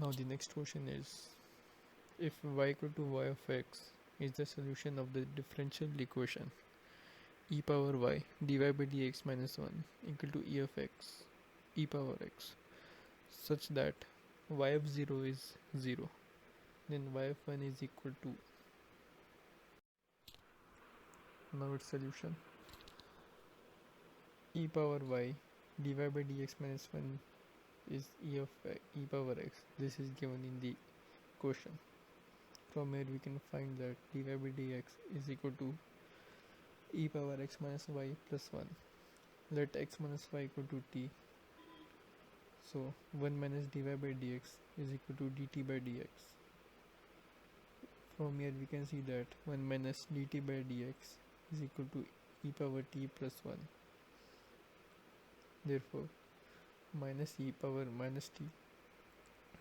Now the next question is, if y equal to y of x is the solution of the differential equation e power y dy by dx minus 1 equal to e of x e power x, such that y of 0 is 0, then y of 1 is equal to. Now its solution: e power y dy by dx minus 1 is e power x. This is given in the question. From here we can find that dy by dx is equal to e power x minus y plus 1. Let x minus y equal to t. So 1 minus dy by dx is equal to dt by dx. From here we can see that 1 minus dt by dx is equal to e power t plus 1. Therefore minus e power minus t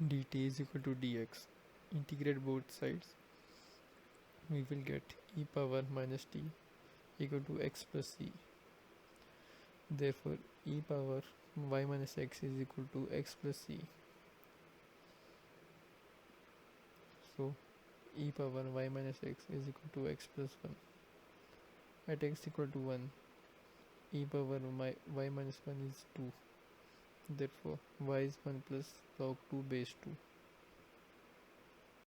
dt is equal to dx. Integrate both sides, we will get e power minus t equal to x plus c. Therefore e power y minus x is equal to x plus c. So e power y minus x is equal to x plus 1. At x equal to 1, e power y minus 1 is 2. Therefore y is 1 plus log 2 base 2.